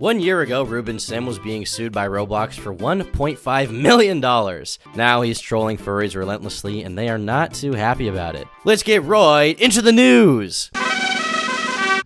1 year ago, Ruben Sim was being sued by Roblox for $1.5 million. Now he's trolling furries relentlessly, and they are not too happy about it. Let's get right into the news!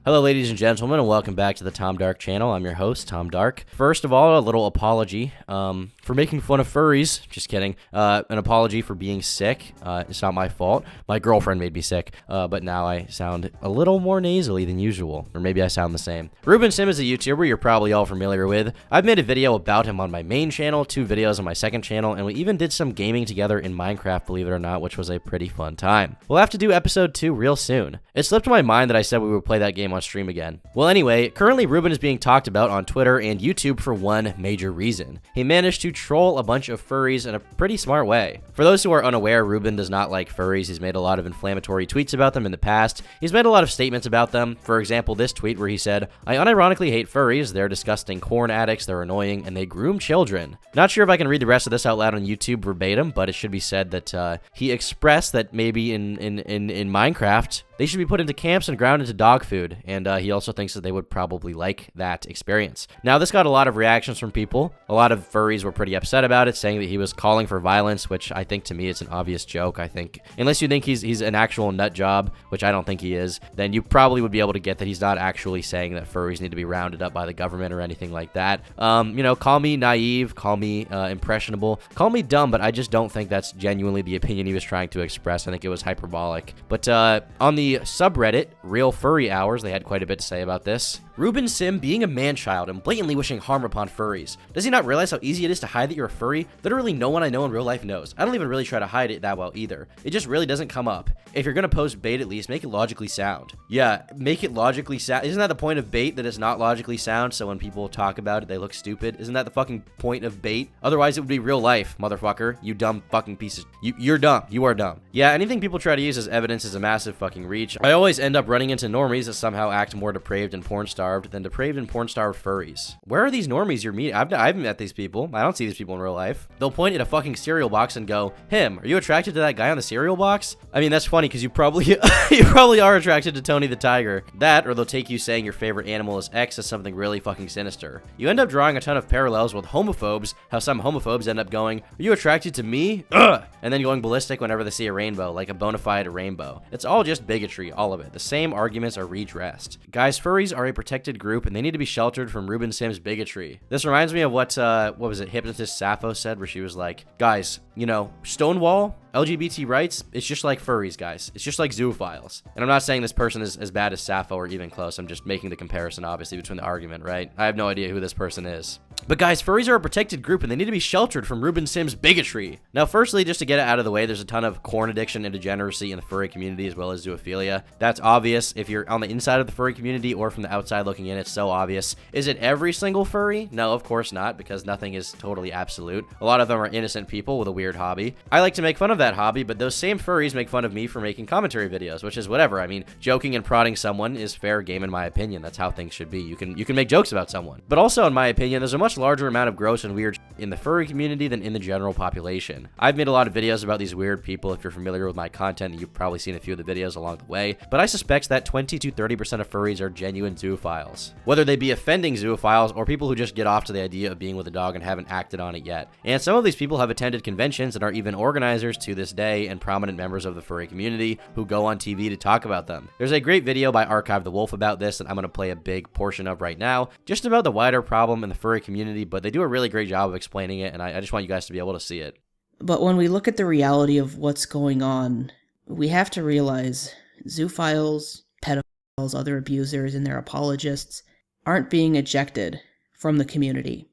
Hello ladies and gentlemen, and welcome back to the Tom Dark channel. I'm your host, Tom Dark. First of all, a little apology for making fun of furries. Just kidding. An apology for being sick. It's not my fault. My girlfriend made me sick, but now I sound a little more nasally than usual. Or maybe I sound the same. Ruben Sim is a YouTuber you're probably all familiar with. I've made a video about him on my main channel, 2 videos on my second channel, and we even did some gaming together in Minecraft, believe it or not, which was a pretty fun time. We'll have to do episode 2 real soon. It slipped my mind that I said we would play that game on stream again. Well, anyway, currently Ruben is being talked about on Twitter and YouTube for one major reason. He managed to troll a bunch of furries in a pretty smart way. For those who are unaware, Ruben does not like furries. He's made a lot of inflammatory tweets about them in the past. He's made a lot of statements about them. For example, this tweet where he said, "I unironically hate furries. They're disgusting corn addicts, they're annoying, and they groom children." Not sure if I can read the rest of this out loud on YouTube verbatim, but it should be said that he expressed that maybe in Minecraft, they should be put into camps and ground into dog food, and he also thinks that they would probably like that experience. Now, this got a lot of reactions from people. A lot of furries were pretty upset about it, saying that he was calling for violence, which I think to me it's an obvious joke. I think, unless you think he's an actual nut job, which I don't think he is, then you probably would be able to get that he's not actually saying that furries need to be rounded up by the government or anything like that. You know, call me naive, call me impressionable, call me dumb, but I just don't think that's genuinely the opinion he was trying to express. I think it was hyperbolic. But on the subreddit, Real Furry Hours, they had quite a bit to say about this. Ruben Sim being a man-child and blatantly wishing harm upon furries. Does he not realize how easy it is to hide that you're a furry? Literally no one I know in real life knows. I don't even really try to hide it that well either. It just really doesn't come up. If you're gonna post bait, at least make it logically sound. Yeah, make it logically sound. Isn't that the point of bait, that it's not logically sound, so when people talk about it, they look stupid? Isn't that the fucking point of bait? Otherwise, it would be real life, motherfucker. You dumb fucking pieces. You're dumb. You are dumb. Yeah, anything people try to use as evidence is a massive fucking reach. I always end up running into normies that somehow act more depraved and porn-starved than depraved and porn-starved furries. Where are these normies you're meeting? I haven't met these people. I don't see these people in real life. They'll point at a fucking cereal box and go, "Him, are you attracted to that guy on the cereal box?" I mean, that's funny because you probably you probably are attracted to Tony the Tiger. That, or they'll take you saying your favorite animal is X as something really fucking sinister. You end up drawing a ton of parallels with homophobes, how some homophobes end up going, "Are you attracted to me? Ugh!" And then going ballistic whenever they see a rainbow, like a bona fide rainbow. It's all just bigotry, all of it. The same arguments are redressed. Guys, furries are a protected group and they need to be sheltered from Ruben Sim's bigotry. This reminds me of what was it, Hypnotist Sappho said, where she was like, "Guys, you know, Stonewall, LGBT rights, it's just like furries, guys. It's just like zoophiles." And I'm not saying this person is as bad as Sappho or even close. I'm just making the comparison, obviously, between the argument, right? I have no idea who this person is. But guys, furries are a protected group and they need to be sheltered from Ruben Sim's bigotry. Now, firstly, just to get it out of the way, there's a ton of corn addiction and degeneracy in the furry community as well as zoophilia. That's obvious if you're on the inside of the furry community or from the outside looking in, it's so obvious. Is it every single furry? No, of course not, because nothing is totally absolute. A lot of them are innocent people with a weird hobby. I like to make fun of that hobby, but those same furries make fun of me for making commentary videos, which is whatever. I mean, joking and prodding someone is fair game in my opinion. That's how things should be. You can make jokes about someone. But also, in my opinion, there's a much larger amount of gross and weird in the furry community than in the general population. I've made a lot of videos about these weird people. If you're familiar with my content, you've probably seen a few of the videos along the way, but I suspect that 20 to 30% of furries are genuine zoophiles. Whether they be offending zoophiles or people who just get off to the idea of being with a dog and haven't acted on it yet. And some of these people have attended conventions and are even organizers to this day and prominent members of the furry community who go on TV to talk about them. There's a great video by Archive the Wolf about this that I'm going to play a big portion of right now, just about the wider problem in the furry community, but they do a really great job of explaining it, and I just want you guys to be able to see it. But when we look at the reality of what's going on, we have to realize zoophiles, pedophiles, other abusers, and their apologists aren't being ejected from the community.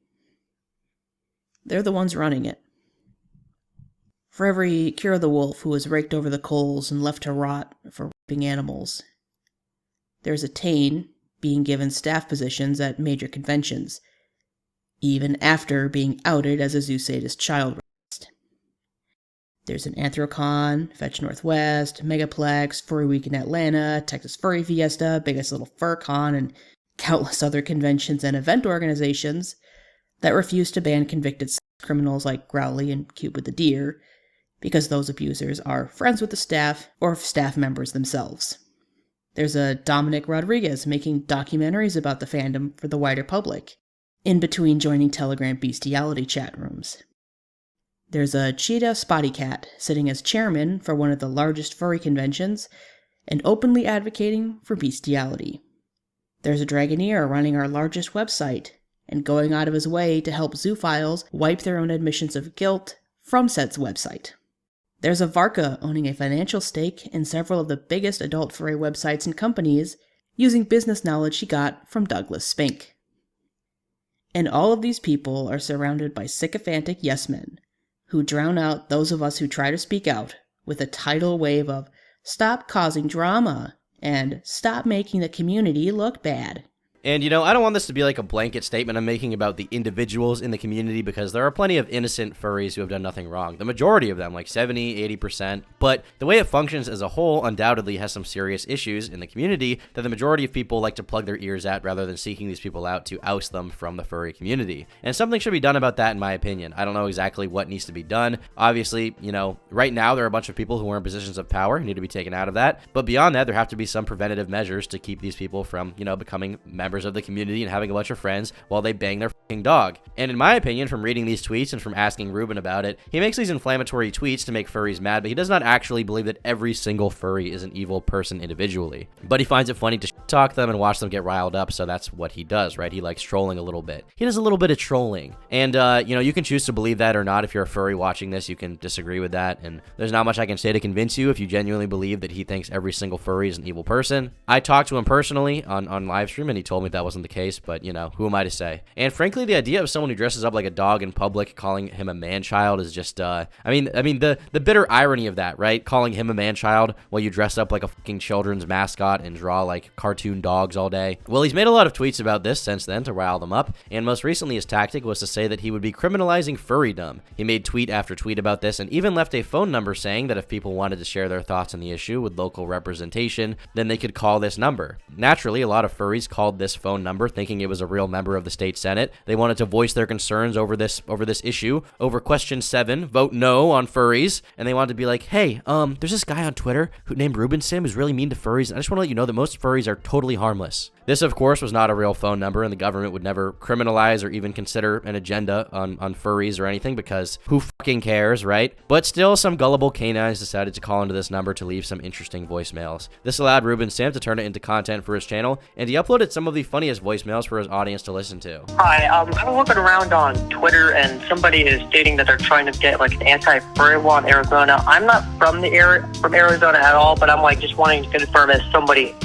They're the ones running it. For every Kira the Wolf who was raked over the coals and left to rot for raping animals, there's a Tane being given staff positions at major conventions, even after being outed as a zoo sadist child rapist. There's an Anthrocon, Fetch Northwest, Megaplex, Furry Week in Atlanta, Texas Furry Fiesta, Biggest Little Fur Con, and countless other conventions and event organizations that refuse to ban convicted criminals like Growly and Cupid the Deer, because those abusers are friends with the staff or staff members themselves. There's a Dominic Rodriguez making documentaries about the fandom for the wider public. in between joining Telegram bestiality chat rooms. There's a cheetah spotty cat sitting as chairman for one of the largest furry conventions and openly advocating for bestiality. There's a Dragoneer running our largest website and going out of his way to help zoophiles wipe their own admissions of guilt from said website. There's a Varka owning a financial stake in several of the biggest adult furry websites and companies using business knowledge she got from Douglas Spink. And all of these people are surrounded by sycophantic yes-men who drown out those of us who try to speak out with a tidal wave of "Stop causing drama" and "Stop making the community look bad." And, I don't want this to be like a blanket statement I'm making about the individuals in the community, because there are plenty of innocent furries who have done nothing wrong. The majority of them, like 70, 80%. But the way it functions as a whole undoubtedly has some serious issues in the community that the majority of people like to plug their ears at rather than seeking these people out to oust them from the furry community. And something should be done about that, in my opinion. I don't know exactly what needs to be done. Obviously, right now there are a bunch of people who are in positions of power who need to be taken out of that. But beyond that, there have to be some preventative measures to keep these people from, becoming members of the community and having a bunch of friends while they bang their fucking dog. And in my opinion, from reading these tweets and from asking Ruben about it, he makes these inflammatory tweets to make furries mad, but he does not actually believe that every single furry is an evil person individually. But he finds it funny to talk them and watch them get riled up, so that's what he does, right? He likes trolling a little bit. He does a little bit of trolling. And, you can choose to believe that or not. If you're a furry watching this, you can disagree with that, and there's not much I can say to convince you if you genuinely believe that he thinks every single furry is an evil person. I talked to him personally on live stream, and he told me that wasn't the case, but who am I to say? And frankly, the idea of someone who dresses up like a dog in public calling him a man-child is just the bitter irony of that, right? Calling him a man-child while you dress up like a fucking children's mascot and draw like cartoon dogs all day. Well, he's made a lot of tweets about this since then to rile them up, and most recently his tactic was to say that he would be criminalizing furrydom. He made tweet after tweet about this and even left a phone number saying that if people wanted to share their thoughts on the issue with local representation, then they could call this number. Naturally, a lot of furries called this phone number thinking it was a real member of the state senate. They wanted to voice their concerns over this issue, over question 7, vote no on furries, and they wanted to be like, hey, there's this guy on Twitter named Ruben Sim who's really mean to furries, and I just want to let you know that most furries are totally harmless. This, of course, was not a real phone number, and the government would never criminalize or even consider an agenda on furries or anything, because who fucking cares, right? But still, some gullible canines decided to call into this number to leave some interesting voicemails. This allowed Ruben Sim to turn it into content for his channel, and he uploaded some of the funniest voicemails for his audience to listen to. Hi, I'm looking around on Twitter, and somebody is stating that they're trying to get like an anti-furry law in Arizona. I'm not from Arizona at all, but I'm just wanting to confirm, is somebody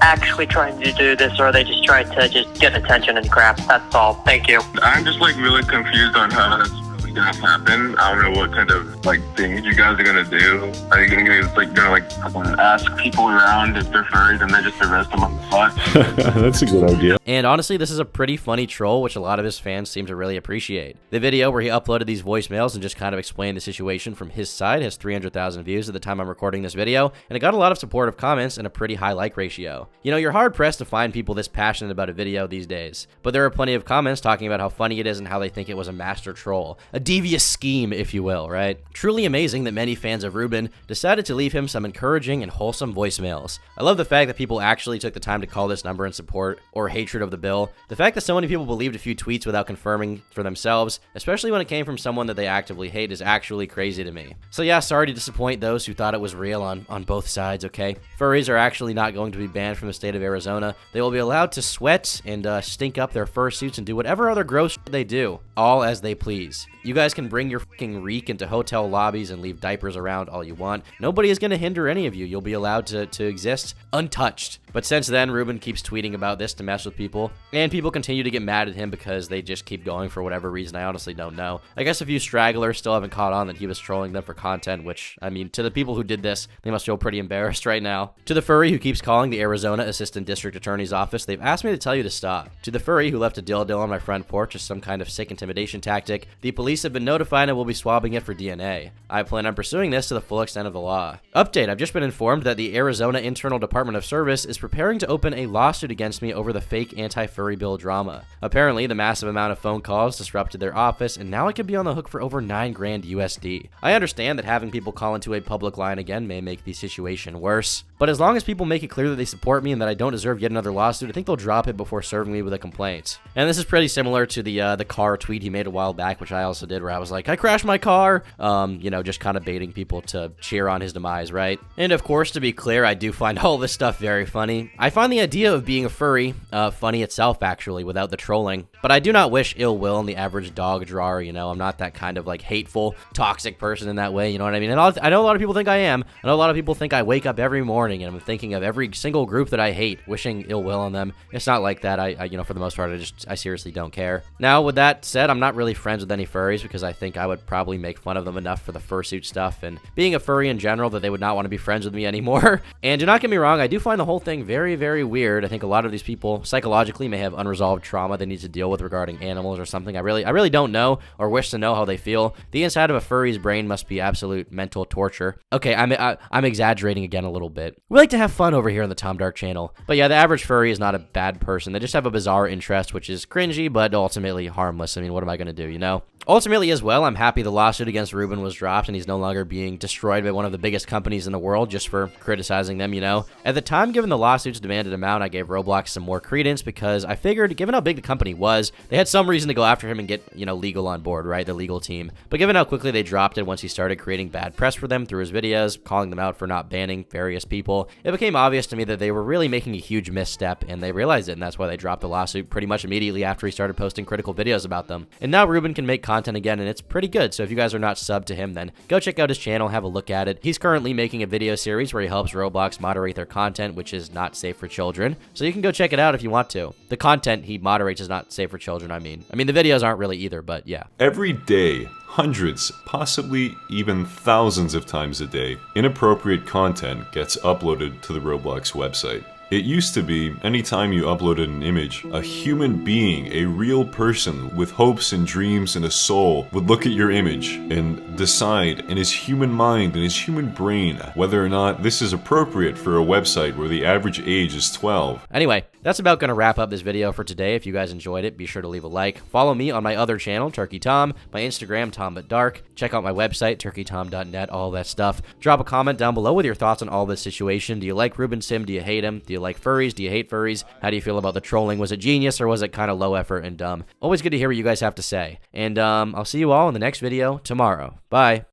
actually trying to do this, or are they just trying to just get attention and crap? That's all. Thank you. I'm just really confused on how that's really gonna happen. I don't know what kind of things you guys are gonna do. Are you gonna ask people around if they're furries and then just arrest them on the spot? That's a good idea. And honestly, this is a pretty funny troll, which a lot of his fans seem to really appreciate. The video where he uploaded these voicemails and just kind of explained the situation from his side has 300,000 views at the time I'm recording this video, and it got a lot of supportive comments and a pretty high like ratio. You're hard-pressed to find people this passionate about a video these days, but there are plenty of comments talking about how funny it is and how they think it was a master troll. A devious scheme, if you will, right? Truly amazing that many fans of Ruben decided to leave him some encouraging and wholesome voicemails. I love the fact that people actually took the time to call this number in support or hatred of the bill. The fact that so many people believed a few tweets without confirming for themselves, especially when it came from someone that they actively hate, is actually crazy to me. So yeah, sorry to disappoint those who thought it was real on both sides, okay? Furries are actually not going to be banned from the state of Arizona. They will be allowed to sweat and stink up their fursuits and do whatever other gross shit they do, all as they please. You guys can bring your fucking reek into hotel lobbies and leave diapers around all you want. Nobody is going to hinder any of you. You'll be allowed to exist untouched. But since then, Ruben keeps tweeting about this to mess with people, and people continue to get mad at him because they just keep going for whatever reason. I honestly don't know. I guess a few stragglers still haven't caught on that he was trolling them for content, which, to the people who did this, they must feel pretty embarrassed right now. To the furry who keeps calling the Arizona Assistant District Attorney's office, they've asked me to tell you to stop. To the furry who left a dildo on my front porch as some kind of sick intimidation tactic, the police police have been notified and will be swabbing it for DNA. I plan on pursuing this to the full extent of the law. Update, I've just been informed that the Arizona Internal Department of Service is preparing to open a lawsuit against me over the fake anti-furry bill drama. Apparently, the massive amount of phone calls disrupted their office, and now I could be on the hook for over $9 grand USD. I understand that having people call into a public line again may make the situation worse, but as long as people make it clear that they support me and that I don't deserve yet another lawsuit, I think they'll drop it before serving me with a complaint. And this is pretty similar to the car tweet he made a while back, which I also did, where I was like, I crashed my car, just kind of baiting people to cheer on his demise, right? And of course, to be clear, I do find all this stuff very funny. I find the idea of being a furry funny itself, actually, without the trolling, but I do not wish ill will on the average dog drawer, I'm not that kind of like hateful, toxic person in that way, you know what I mean? And I know a lot of people think I am. I know a lot of people think I wake up every morning and I'm thinking of every single group that I hate, wishing ill will on them. It's not like that. I for the most part, I seriously don't care. Now, with that said, I'm not really friends with any furries because I think I would probably make fun of them enough for the fursuit stuff and being a furry in general that they would not want to be friends with me anymore. And do not get me wrong, I do find the whole thing very, very weird. I think a lot of these people psychologically may have unresolved trauma they need to deal with regarding animals or something. I really don't know or wish to know how they feel. The inside of a furry's brain must be absolute mental torture. Okay, I'm exaggerating again a little bit. We like to have fun over here on the Tom Dark channel. But yeah, the average furry is not a bad person. They just have a bizarre interest, which is cringy, but ultimately harmless. I mean, what am I going to do, Ultimately, as well, I'm happy the lawsuit against Ruben was dropped and he's no longer being destroyed by one of the biggest companies in the world just for criticizing them, At the time, given the lawsuit's demanded amount, I gave Roblox some more credence because I figured, given how big the company was, they had some reason to go after him and get, legal on board, right? The legal team. But given how quickly they dropped it once he started creating bad press for them through his videos, calling them out for not banning various people, it became obvious to me that they were really making a huge misstep and they realized it, and that's why they dropped the lawsuit pretty much immediately after he started posting critical videos about them. And now Ruben can make content again, and it's pretty good. So if you guys are not subbed to him, then go check out his channel, have a look at it. He's currently making a video series where he helps Roblox moderate their content, which is not safe for children. So you can go check it out if you want to. The content he moderates is not safe for children, I mean the videos aren't really either, but yeah. Every day, hundreds, possibly even thousands of times a day, inappropriate content gets uploaded to the Roblox website. It used to be, anytime you uploaded an image, a human being, a real person with hopes and dreams and a soul would look at your image and decide in his human mind and his human brain whether or not this is appropriate for a website where the average age is 12. Anyway, that's about going to wrap up this video for today. If you guys enjoyed it, be sure to leave a like. Follow me on my other channel, Turkey Tom, my Instagram, TomButDark. Check out my website, turkeytom.net, all that stuff. Drop a comment down below with your thoughts on all this situation. Do you like Ruben Sim? Do you hate him? Do you like furries? Do you hate furries? How do you feel about the trolling? Was it genius or was it kind of low effort and dumb? Always good to hear what you guys have to say. And I'll see you all in the next video tomorrow. Bye.